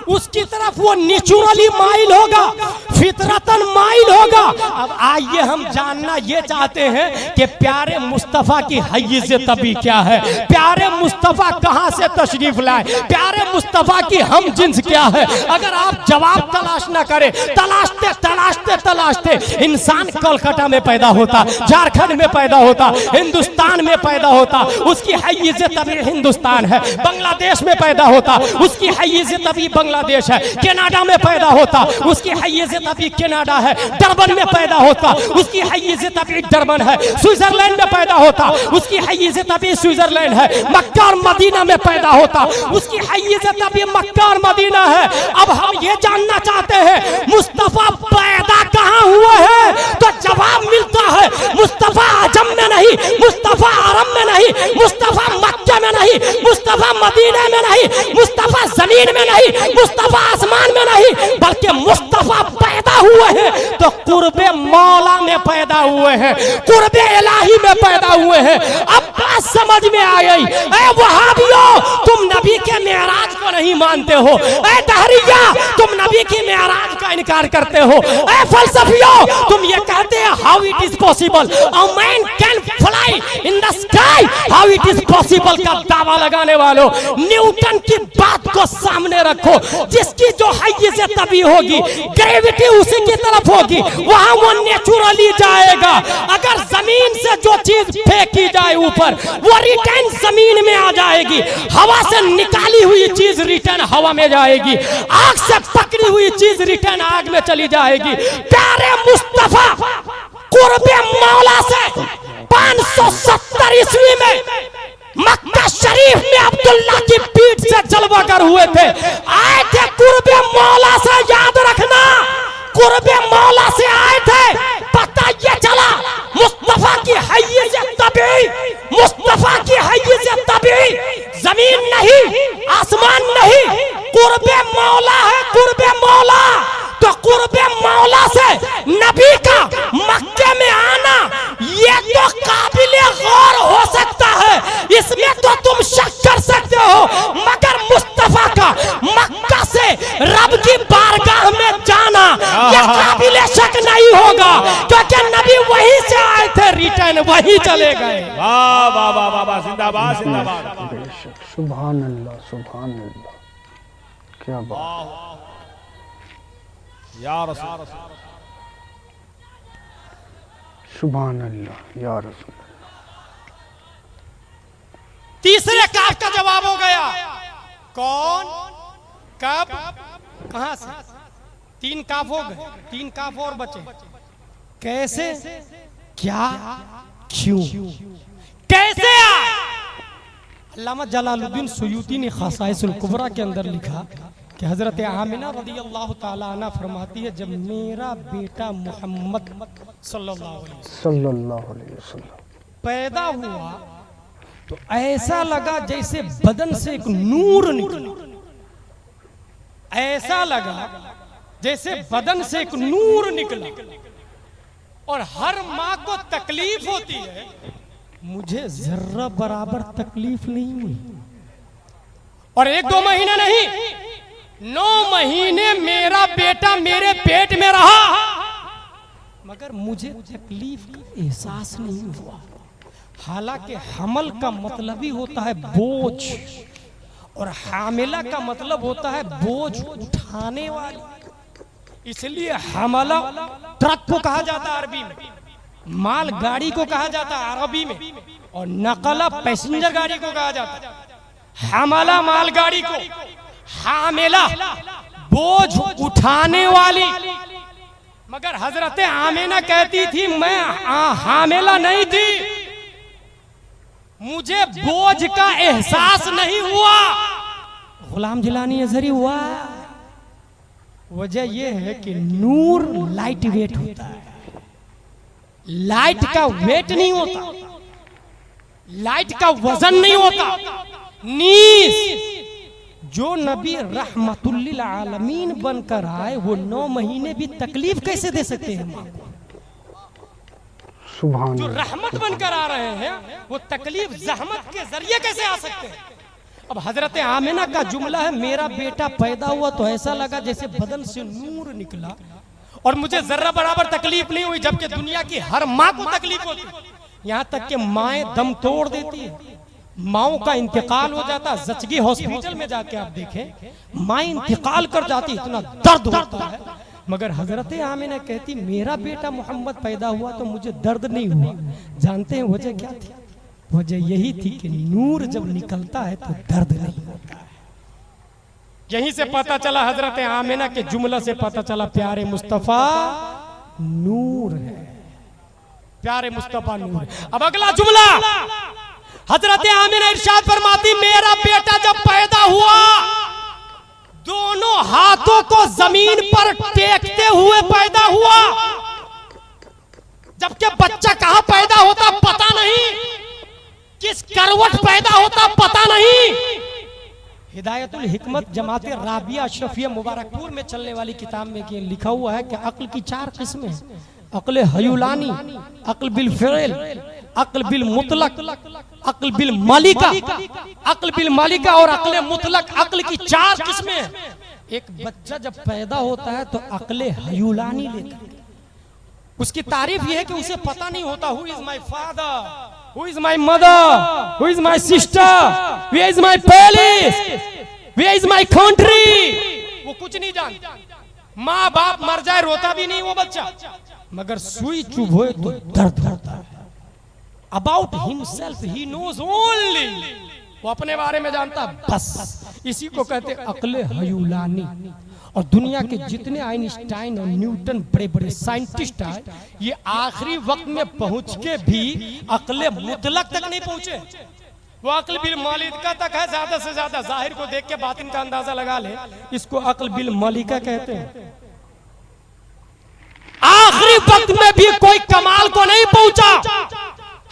उसकी तरफ वो नेचुरली माइल होगा, फितरतन माइल होगा। अब आइए हम जानना ये चाहते हैं कि प्यारे मुस्तफा की हय्यज तबई क्या है, प्यारे मुस्तफा कहां से तशरीफ लाए, प्यारे मुस्तफा की हम जिन्स क्या है। अगर आप जवाब तलाश ना करें, तलाशते तलाशते तलाशते इंसान कोलकाता में पैदा होता, झारखंड में पैदा होता, हिंदुस्तान में पैदा होता, उसकी हय्यज तबई हिंदुस्तान है। बांग्लादेश में पैदा होता, उसकी हय्यज तबई बांग्लादेश है। कनाडा में पैदा होता, उसकी हय्यज तबई कनाडा है। डरबन में पैदा होता, उसकी हय्यज तबई डरबन है। स्विट्जरलैंड में पैदा होता, उसकी हय्यज तबई स्विट्जरलैंड है। मक्का और मदीना में पैदा होता, उसकी हय्यज तबई मक्का और मदीना है। अब हम ये जानना चाहते हैं मुस्तफा पैदा कहाँ हुआ है, तो जवाब मिलता है मुस्तफा अजम में नहीं, मुस्तफा अरब में नहीं, मुस्तफा मक्का में नहीं, मुस्तफा मदीना में नहीं, मुस्तफा जमीन में नहीं, मुस्तफा आसमान में नहीं, बल्कि मुस्तफा पैदा हुए हैं तो कुर्बे मौला में पैदा हुए हैं, कुर्बे इलाही में पैदा हुए हैं। अब बात समझ में आ गई। ऐ वहाबियो तुम नबी के मेराज को नहीं मानते हो, ऐ दहरिया तुम नबी की मेराज का इनकार करते हो, ऐ फलसफियो तुम ये कहते हैं how it is possible a man can fly in the sky deny how it is possible का दावा लगाने वालों, न्यूटन की बात को सामने रखो, जिसकी जो हैय्यत तभी होगी, ग्रेविटी उसी की तरफ होगी, वहां वो नेचुरली जाएगा। अगर जमीन से जो चीज फेंकी जाए ऊपर, वो रिटर्न जमीन में आ जाएगी। हवा से निकाली हुई चीज रिटर्न हवा में जाएगी, आग से पकड़ी हुई चीज रिटर्न आग में चली जाएगी। प्यारे मुस्तफा कुर्बे मौला से 570 ईस्वी में मक्का शरीफ में अब्दुल्ला की पीठ से जलवागर हुए थे, आए थे कुर्बे मौला से। याद रखना, कुर्बे मौला से आए थे। पता ये चला मुस्तफा की हैय्यत तभी, मुस्तफा की हैय्यत तभी, जमीन नहीं, आसमान नहीं, कुर्बे मौला है, कुर्बे मौला। तो कुर्बे मौला से नबी का मक्के में आना, ये तो काबिले गौर हो सकता है, इसमें तो तुम शक कर सकते हो, मगर मुस्तफा का मक्का से रब की बारगाह में जाना ये काबिले शक नहीं होगा, क्योंकि नबी वहीं से आए थे, रिटर्न वहीं चले गए। वाह वाह वाह वाह वाह, जिंदाबाद जिंदाबाद। बेशक, सुभान अल्लाह, सुभान अल्लाह, क्या बात। या रसूल, सुभान अल्लाह, या रसूल। तीसरे काफ का जवाब हो गया। कौन, कब, कहां से? 3 काफ हो गए, 3 काफ और बचे। कैसे, क्या, क्यों, कैसे आए? अल्लामा जलालुद्दीन सुयूती ने ख़साइसुल कुबरा के अंदर लिखा कि हजरत आमिना रज़ियल्लाहु ताला अन्हा फरमाती है, जब मेरा बेटा मोहम्मद सल्लल्लाहु अलैहि वसल्लम पैदा हुआ तो ऐसा लगा जैसे बदन से एक नूर निकला, ऐसा लगा जैसे बदन से एक नूर निकला। और हर माँ को तकलीफ होती है, मुझे जर्रा बराबर तकलीफ नहीं हुई। और 1-2 महीने नहीं, 9 महीने मेरा बेटा मेरे पेट में रहा, मगर मुझे तकलीफ का एहसास नहीं हुआ। हालांकि हमल का मतलब ही होता है बोझ, और हामिला का मतलब होता है बोझ उठाने वाली। इसलिए हमला ट्रक को कहा जाता है अरबी में, माल गाड़ी को कहा जाता है अरबी में, और नकला पैसेंजर गाड़ी को कहा जाता है। हमला माल गाड़ी को, हामिला बोझ उठाने वाली। मगर हजरत आमिना कहती थी मैं हामिला नहीं थी, मुझे बोझ का एहसास नहीं हुआ। गुलाम जिलानी अजहरी हुआ। वजह यह है कि नूर लाइट वेट होता है, लाइट का वेट नहीं होता, लाइट का वजन नहीं होता। नीस जो नबी रहमतुल्लिल आलमीन बनकर आए, वो 9 महीने भी तकलीफ कैसे दे सकते हैं मां को? सुभान जो रहमत बनकर आ रहे हैं, वो तकलीफ जहमत के जरिए कैसे आ सकते हैं? अब हजरत आमिना का जुमला है, मेरा बेटा पैदा हुआ तो ऐसा लगा जैसे बदन से नूर निकला, और मुझे जर्रा बराबर तकलीफ नहीं हुई, जबकि दुनिया की हर माँ को तकलीफ होती है। यहाँ तक कि माएँ दम तोड़ देती है, माओ का इंतकाल हो जाता। जचगी हॉस्पिटल में जाके आप देखें, माँ इंतकाल कर जाती, इतना दर्द होता है। मगर हजरत आमिना कहती मेरा बेटा मोहम्मद पैदा हुआ तो मुझे दर्द नहीं हुआ। जानते हैं वजह क्या थी? वजह यही थी कि नूर जब निकलता है तो दर्द नहीं होता है। यहीं से पता चला, हजरत आमिना के जुमला से पता चला प्यारे मुस्तफा नूर है, प्यारे मुस्तफा नूर है। अब अगला जुमला, हजरत आमिना इरशाद फरमाती मेरा बेटा जब पैदा हुआ दोनों हाथों को जमीन पर टेकते हुए पैदा हुआ, जबकि बच्चा कहां पैदा होता पता नहीं, किस करवट पैदा होता पता नहीं। हिदायतुल हिकमत जमात राबिया अशरफिया मुबारकपुर में चलने वाली किताब में लिखा हुआ है कि अक्ल की 4 किस्में हैं। अक्ल हयुलानी, अक्ल बिल फिल, अक्ल बिल मुतलक, अक्ल बिल मालिका, अक्ल बिल मालिका और अक्ल मुतलक। अक्ल की 4 किस्में हैं। एक बच्चा जब पैदा होता है तो अक्ल हयुलानी लेकर, उसकी तारीफ यह है कि उसे पता नहीं होता who is my father, Who is my mother? Who is my sister? Where is my palace? Where is my country? वो कुछ नहीं जानता। माँ बाप मर जाए रोता भी नहीं वो बच्चा, मगर सुई चुभोए तो दर्द होता है। About himself he knows only, वो अपने बारे में जानता बस। इसी को कहते अक्ले हयूलानी। और दुनिया के जितने आइंस्टाइन और न्यूटन बड़े बड़े साइंटिस्ट आए, ये आखिरी वक्त में पहुंच के भी अक्ले मुतलक तक नहीं पहुंचे। वो अक्ल बिल मलिका तक है, ज्यादा से ज्यादा जाहिर को देख के बातिन का अंदाजा लगा ले, इसको अक्ल बिल मलिका कहते हैं। आखिरी वक्त में भी कोई कमाल को नहीं पहुंचा।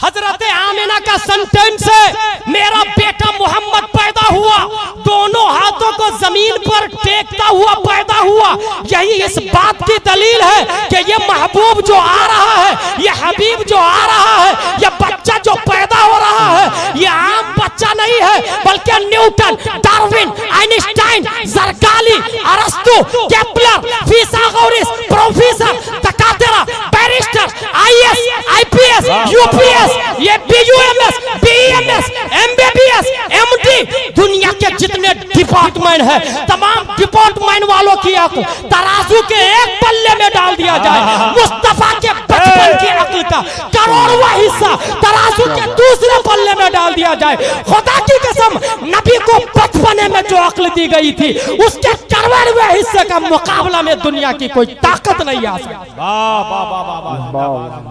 हजरत आमिना का सेंटेंस है, मेरा बेटा मोहम्मद पैदा हुआ, दोनों हाथों को जमीन पर टेकता हुआ पैदा हुआ। यही इस बात की दलील है कि ये महबूब जो आ रहा है, ये हबीब जो आ रहा है, ये बच्चा जो पैदा हो रहा है, ये आम बच्चा नहीं है, बल्कि न्यूटन, डार्विन, आइंस्टाइन, जरकाली, अरस्तु, केपलर, फिसागोरस, प्रोफेसर, दकातेरा, बैरिस्टर, आईएएस, आईपीएस, यूपीएस, ये बीयूएमएस, बीएमएस, एमबीबीएस, एमडी, दुनिया के जितने डिपार्टमेंट है, तमाम डिपार्टमेंट वालों की आंखों तराजू के एक पल्ले में डाल दिया जाए, मुस्तफा के बचपन की अक्ल का करोड़वां हिस्सा तराजू के दूसरे पल्ले में डाल दिया जाए। खुदा की कसम, नबी को बचपने में जो अक्ल दी गई थी, उसके करोड़वें हिस्से का मुकाबला में दुनिया की कोई ताकत नहीं आ सकती।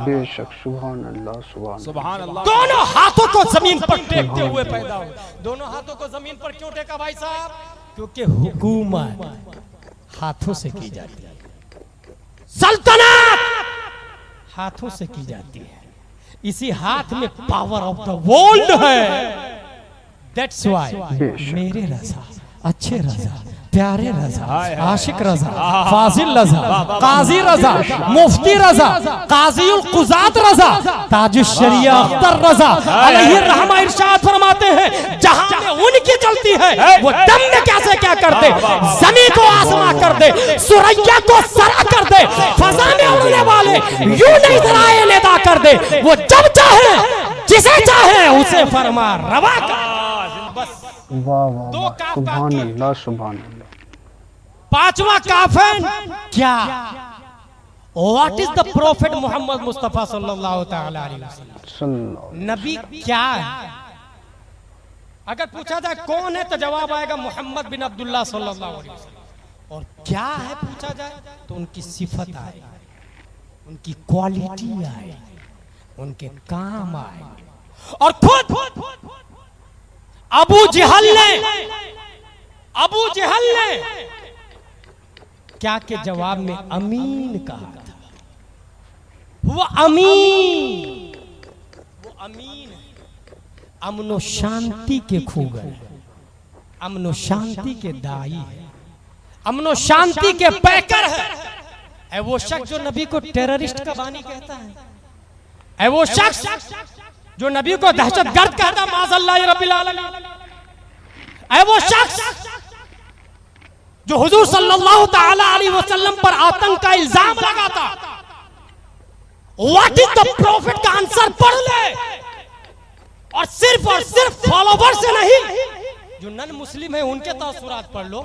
बेशक, सुभान अल्लाह, सुभान अल्लाह। दोनों हाथों को जमीन पर टेकते हुए पैदा हुए। दोनों हाथों को जमीन पर क्यों टेका भाई साहब? क्योंकि हुकूमत हाथों से की जाती है, सल्तनत हाथों से की जाती है। इसी हाथ में पावर ऑफ द वर्ल्ड है। दैट्स व्हाई मेरे रजा, अच्छे रजा, प्यारे रजा, आशिक रजा, फाजिल रजा, काजी रजा, मुफ्ती रजा, काजीउल कुजात रजा, ताजुश शरिया अख्तर रजा अलैहि रहमा इरशाद फरमाते हैं, जहां में उनकी चलती है वो दम में कैसे क्या कर दे, जमीन को आसमां कर दे, सुरैया को सरा कर दे, फजा में उड़ने वाले यूं नहीं जराए निदा कर दे। वो जब चाहे जिसे चाहे उसे फरमा रवा कर। वाह वाह, सुभान अल्लाह, सुभान अल्लाह। पांचवा काफन क्या? What is the prophet Mohammad Mustafa सल्लल्लाहु तआला अलैहि वसल्लम? नबी क्या है? अगर पूछा जाए कौन है तो जवाब आएगा मोहम्मद बिन अब्दुल्लाह सल्लल्लाहु अलैहि वसल्लम। और क्या है पूछा जाए तो उनकी सिफत आए, उनकी क्वालिटी आए, उनके काम आए। और खुद अबू जहल ने क्या के जवाब में अमीन कहा था। वो अमीन है, अमनो शांति के खूगर, अमनो शांति के दाई है, अमनो शांति के पैकर है। वो शख्स जो नबी को टेररिस्ट का बानी कहता है, वो शख्स जो नबी को दहशतगर्द कहता माज़अल्लाह रब्बिल आलमीन, वो शख्स जो हुजूर सल्लल्लाहु तआला अलैहि वसल्लम पर आतंक का इल्जाम लगाता। व्हाट इज द प्रॉफिट का आंसर पढ़ ले, और सिर्फ फॉलोवर से नहीं, जो नन मुस्लिम है उनके तासुरात पढ़ लो,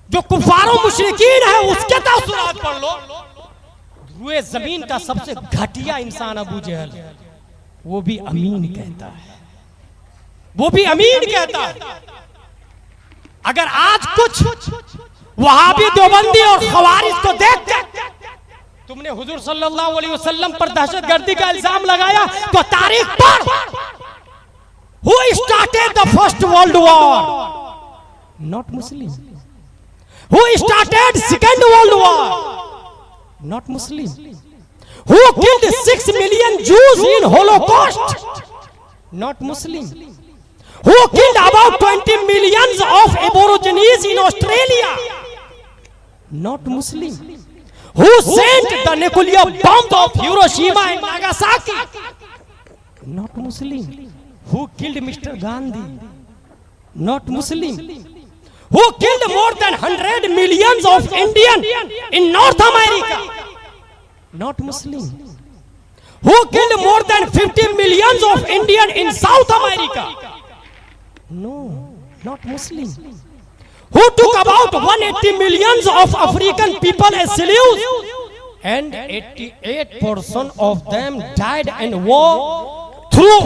जो कुफारों मुशरिकीन है उसके तासुरात पढ़ लो। रुए जमीन का सबसे घटिया इंसान अबू जहल, वो भी अमीन कहता है, वो भी अमीन कहता है। अगर आज कुछ वहाबी देवबंदी और खवारिज को देख तुमने हुजूर सल्लल्लाहु अलैहि वसल्लम पर दहशतगर्दी का इल्जाम लगाया तो तारीख पर who started the first world war? Not Muslim. Who started second world war? Not Muslim. Who killed 6 million Jews in Holocaust? Not Muslim. Who killed about 20 millions of Aborigines in Australia? Not Muslim. Who sent the nuclear bomb of Hiroshima and Nagasaki? Not Muslim. Who killed Mr. Gandhi? Not Muslim. Who killed more than 100 millions of Indians in North America? Not Muslim. Who killed more than 50 millions of Indian in South America? No, not Muslim. Who took about 180 millions of African people as slaves? And 88% of them died in war through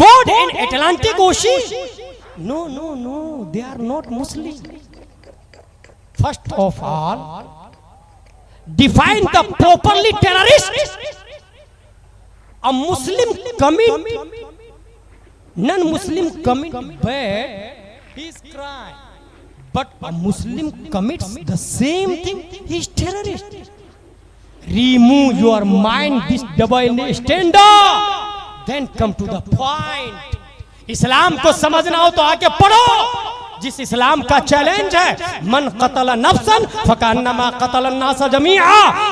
board in Atlantic Ocean. No, they are not Muslim. First of all, define the properly terrorist. A Muslim commit, non-Muslim commit bad, he is crime. But a Muslim commits the same thing, he is terrorist. Remove your mind this double standard, then come to the point. इस्लाम को समझना हो तो आके पढ़ो। जिस इस्लाम का challenge है, मन कतल नफ्सन फकान्नमा कतल अन्नास जमीआ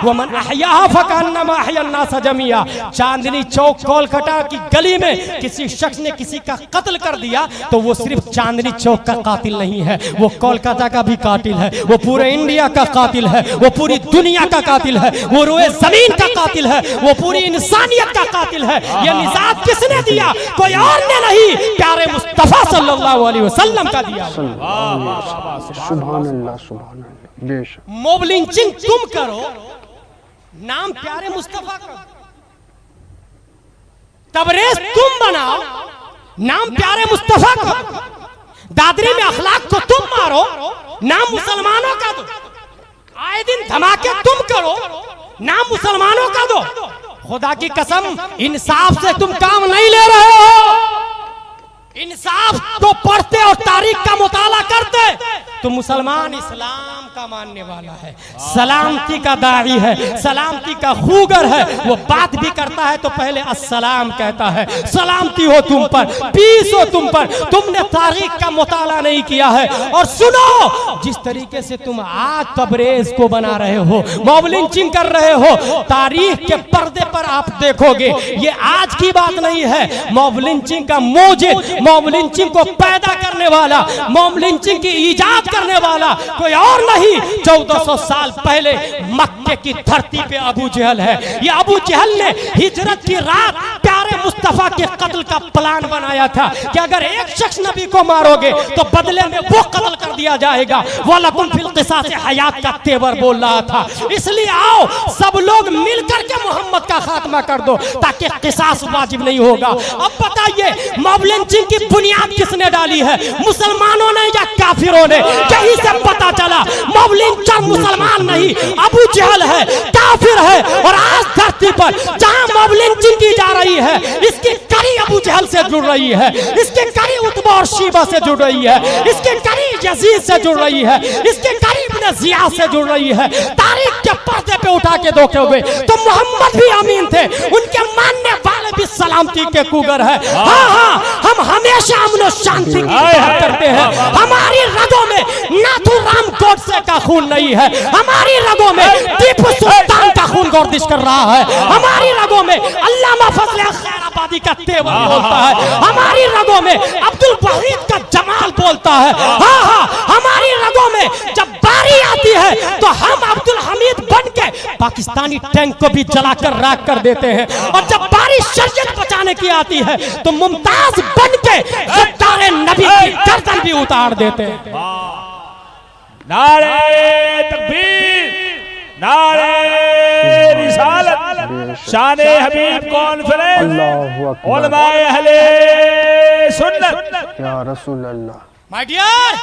व मन अहयाहा फकान्नमा अहया अन्नास जमीआ। चांदनी चौक कोलकाता की गली में किसी शख्स ने किसी का कत्ल कर दिया तो वो सिर्फ चांदनी चौक का कातिल नहीं है, वो कोलकाता का भी कातिल है, वो पूरे इंडिया का कातिल है, वो पूरी दुनिया का कातिल है, वो रोए जमीन का कातिल है, वो पूरी इंसानियत का कातिल है। ये निजात किसने दिया? कोई और ने नहीं, प्यारे मुस्तफा सल्लल्लाहु अलैहि वसल्लम का दिया। सुभान अल्लाह, सुभान अल्लाह। बेशक मॉब लिंचिंग तुम करो, नाम प्यारे मुस्तफा का, तबरेज तुम बनाओ, नाम प्यारे मुस्तफा का, दादरी में अखलाक को तुम मारो, नाम मुसलमानों का दो, आए दिन धमाके तुम करो, नाम मुसलमानों का दो। खुदा की कसम, इंसाफ से तुम काम नहीं ले रहे हो। इंसाफ तो पढ़ते और तारीख का मुताला करते तो मुसलमान इस्लाम का मानने वाला है, सलामती का दाई है, सलामती का खूगर है। वो बात भी करता है तो पहले अस्सलाम कहता है, सलामती हो तुम पर, पीस हो तुम पर। तुमने तारीख का मुताला नहीं किया है। और सुनो, जिस तरीके से तुम आज तबरेज को बना रहे हो, मॉब लिंचिंग कर रहे हो, तारीख के पर्दे पर आप देखोगे ये आज की बात नहीं है। मॉब लिंचिंग का मौजिद, मॉब लिंचिंग को पैदा करने वाला, मॉब लिंचिंग की इजाद करने वाला कोई और नहीं, 1400 साल पहले मक्के की धरती पे अबू जहल है। ये अबू जहल ने हिजरत की रात प्यारे मुस्तफा के कत्ल का प्लान बनाया था कि अगर एक शख्स नबी को मारोगे तो बदले में वो कत्ल कर दिया जाएगा। वलकुम फिल क़िसास हयात का तेवर बोल रहा था। इसलिए आओ सब लोग मिलकर के मोहम्मद का खात्मा कर दो ताकि क़िसास वाजिब नहीं होगा। अब बताइए, मॉब लिंचिंग की बुनियाद किसने डाली है? मुसलमानों ने या काफिरों ने? यही से पता चला मॉब लिंचर मुसलमान नहीं, अबू जहल है, काफिर है। और आज धरती पर जहां मॉब लिंचिंग की जा रही है, इसकी कड़ी अबू जहल से जुड़ रही है, इसके कड़ी उतबा और शीबा से जुड़ रही है, इसके कड़ी यजीद से जुड़ रही है, इसके कड़ी इब्न जियाद से जुड़ रही है। तारीख के पर्दे पे उठा के देखोगे तो मोहम्मद भी अमीन थे, उनके मानने वाले भी सलामती के कुगर है। हाँ, हम हमेशा अमन और शांति की बात करते हैं। हमारी रगों में नाथुराम गोडसे का खून नहीं है, हमारी रगों में टीपू सुल्तान का खून गर्दिश कर रहा है, हमारी रगों में अल्लामा फजल खैराबादी का तेवर बोलता है, हमारी रगों में अब्दुल वहीद का जमाल बोलता है। हाँ, हमारी रगों में जब बारी आती है तो हम अब्दुल हमीद बन के पाकिस्तानी टैंक को भी जलाकर राख कर देते हैं। और जब बारी शरीयत बचाने की आती है तो मुमताज बन के गद्दार नबी की गर्दन भी उतार देते हैं। नारे तकबीर, नारे रिसालत, शाने हबीब कॉन्फ्रेंस, अल्लाहु अकबर, उलमाए अहले सुन्नत, या रसूल अल्लाह। माय डियर,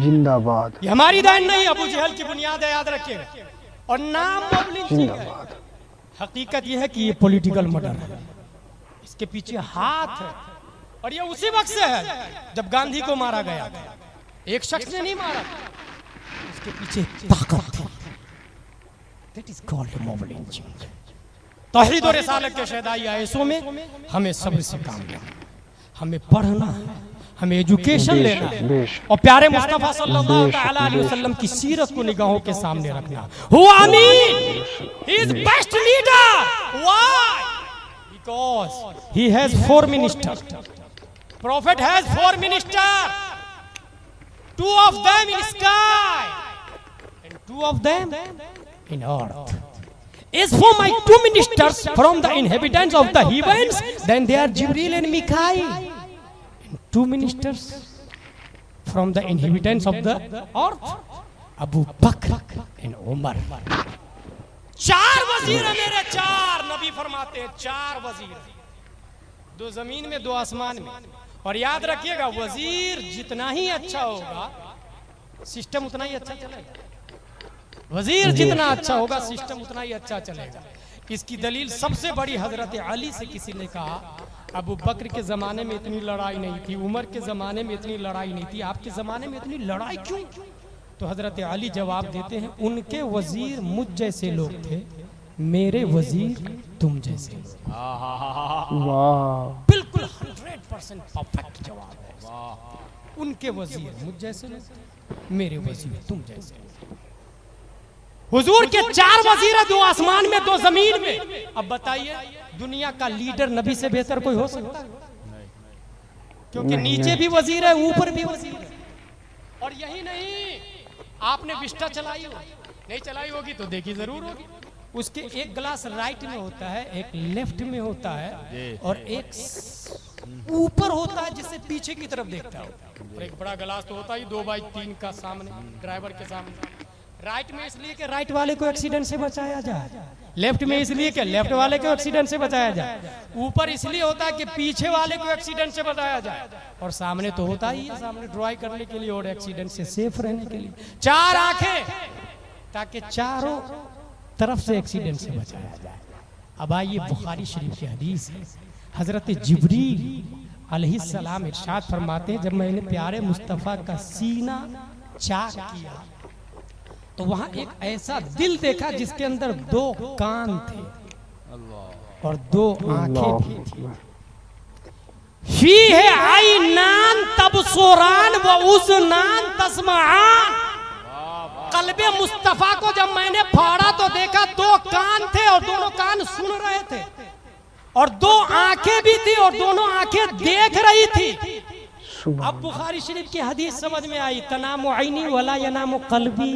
जिंदाबाद, ये हमारी दान नहीं, अबू जहल की बुनियाद है, याद रखिएगा। और नाम मॉब लिंचिंग है। जिंदाबाद। हकीकत ये है कि ये पॉलिटिकल मर्डर है, इसके पीछे हाथ है। और ये उसी वक्त से है जब गांधी को मारा गया, एक शख्स ने नहीं मारा, इसके पीछे ताकत थी। That is called mob lynching. तौहीद और रिसालत के शहदाई आयसों में हमें सब्र से काम लेना, हमें पढ़ना है, हमें एजुकेशन लेना है और प्यारे मुस्तफा सल्लल्लाहु अलैहि वसल्लम की सीरत को निगाहों के सामने रखना। हुआ आमीन, he is best leader. Why? Because he has 4 ministers. Prophet has 4 ministers, 2 of them in sky and 2 of them in earth. As for my two ministers from the inhabitants of the heavens, then they are Jibril and Mikail. And two ministers from the inhabitants of the earth, Abu Bakr and Umar. चार वजीर है मेरे, चार नबी फरमाते हैं, चार वजीर, दो जमीन में दो आसमान में। और याद रखिएगा, वजीर जितना ही अच्छा होगा सिस्टम उतना ही अच्छा चलेगा। वजीर जितना अच्छा होगा सिस्टम उतना ही अच्छा चलेगा। इसकी दलील सबसे बड़ी हजरत अली से किसी ने कहा, अबू बकर के जमाने में इतनी लड़ाई नहीं थी, उमर के जमाने में इतनी लड़ाई नहीं थी, आपके जमाने में इतनी लड़ाई क्यों? तो हजरत अली जवाब देते हैं, उनके वजीर मुझ जैसे लोग थे, मेरे वजीर तुम जैसे। बिल्कुल 100% परफेक्ट जवाब है। उनके वजीर मुझ जैसे लोग, मेरे वजीर तुम जैसे। हुजूर के चार वजीर है, दो आसमान में दो जमीन में। अब बताइए, दुनिया का लीडर नबी से बेहतर कोई हो सकता है? क्योंकि नीचे भी वजीर है, ऊपर भी वजीर है। और यही नहीं, आपने विस्टा चलाई हो, नहीं चलाई होगी तो देखी जरूर होगी, उसके एक ग्लास राइट में होता है, एक लेफ्ट में होता है, और एक ऊपर होता है जिससे पीछे की तरफ देखता है। और एक बड़ा ग्लास तो होता ही 2x3 का सामने, ड्राइवर के सामने। राइट में इसलिए कि राइट वाले को एक्सीडेंट से बचाया जाए, लेफ्ट में इसलिए कि लेफ्ट वाले को एक्सीडेंट से बचाया जाए, ऊपर इसलिए होता है कि पीछे वाले को एक्सीडेंट से बचाया जाए, और सामने तो होता ही है, सामने ड्राइव करने के लिए और एक्सीडेंट से सेफ रहने के लिए। चार आंखें ताकि चारों तरफ से एक्सीडेंट से बचाया जाए। अब आइए बुखारी शरीफ की हदीस है। हजरत जिब्रील अलैहिस्सलाम इरशाद फरमाते हैं, जब मैंने प्यारे मुस्तफ़ा का सीना चाक किया तो वहां एक ऐसा दिल देखा जिसके अंदर दो कान थे और दो आंखें भी थी। फीहे आइनान तबसुरान व उज़नान तस्माआन। कल्बे मुस्तफा को जब मैंने फाड़ा तो देखा दो कान थे और दोनों कान सुन रहे थे, और दो आंखें भी थी और दोनों आंखें देख रही थी। अब बुखारी शरीफ की हदीस समझ में आई, तनामु आईनी वला यनामु कल्बी।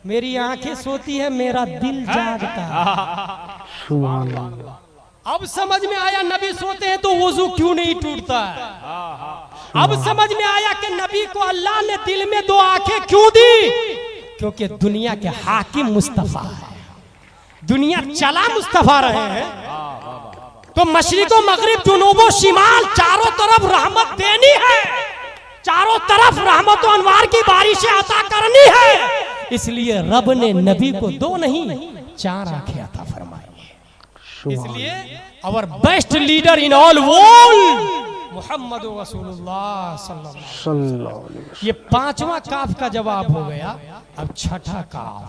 मेरी आंखें सोती है, मेरा दिल जागता है। सुभान अल्लाह। अब समझ में आया नबी सोते हैं तो वुजू क्यों नहीं टूटता है। अब समझ में आया कि नबी को अल्लाह ने दिल में दो आंखें क्यों दी, क्योंकि दुनिया के हाकिम मुस्तफा है, दुनिया चला मुस्तफा रहे हैं, तो मशरिको मगरिब जुनूबो शिमाल चारों तरफ रहमत देनी है, चारों तरफ रहमत और अनवार की बारिशें अता करनी है। इसलिए रब ने नबी को दो नहीं चार आंखें अता फरमाई। इसलिए our best leader in all world Muhammad रसूलुल्लाह सल्लल्लाहु अलैहि वसल्लम। ये पांचवा काफ का जवाब हो गया। अब छठा काफ,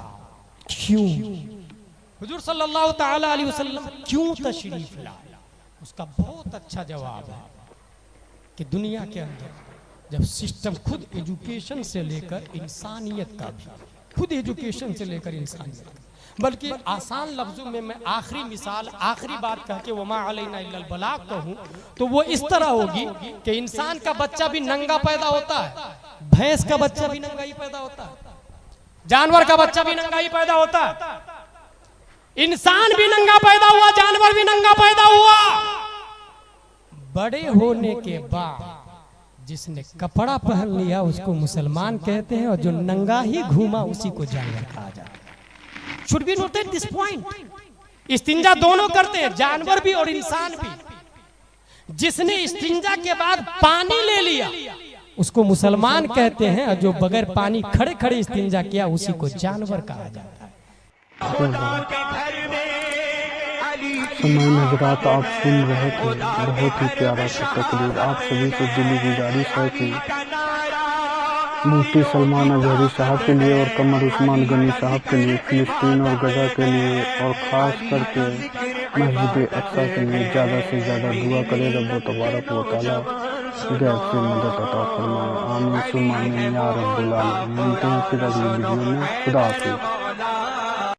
क्यों हुजूर सल्लल्लाहु ताला अलैहि वसल्लम क्यों तशरीफ लाए, उसका बहुत अच्छा जवाब है कि दुनिया के अंदर जब सिस्टम खुद एजुकेशन से लेकर इंसानियत का भी, खुद एजुकेशन से लेकर इंसानियत, बल्कि आसान लफ्जों में मैं आखिरी मिसाल, आखिरी बात कह के वमा अलैना इल्लल बलाग कहूं तो वो इस तरह होगी कि इंसान का बच्चा भी नंगा पैदा होता है, भैंस का बच्चा भी नंगा ही पैदा होता है, जानवर का बच्चा भी नंगा ही पैदा होता है, इंसान भी नंगा पैदा हुआ, जानवर भी नंगा पैदा हुआ। बड़े होने के बाद जिसने कपड़ा पहन लिया उसको मुसलमान कहते हैं, और जो नंगा ही घूमा उसी को जानवर कहा जाता है। Should be noted this point. इस्तिंजा दोनों करते हैं, जानवर भी और इंसान भी। जिसने इस्तिंजा के बाद पानी ले लिया उसको मुसलमान कहते हैं, और जो बगैर पानी खड़े खड़े इस्तिंजा किया उसी को जानवर कहा जाता है। समय हजरात, आप सुन रहे थे बहुत ही प्यारा सा तकरीर। आप सभी से दिली गुजारिश है कि मुफ्ती सलमान अजहरी साहब के लिए और कमर उस्मान गनी साहब के लिए, फिलिस्तीन और गजा के लिए, और ख़ास करके मस्जिद अक्सा के लिए ज़्यादा से ज़्यादा दुआ करें। रब तबारक व तआला गैर से मदद अता फरमाए। आमीन सुम्मा आमीन या रब्बुल आलमीन। मिलते हैं फिर अगली वीडियो में। खुदा हाफिज़।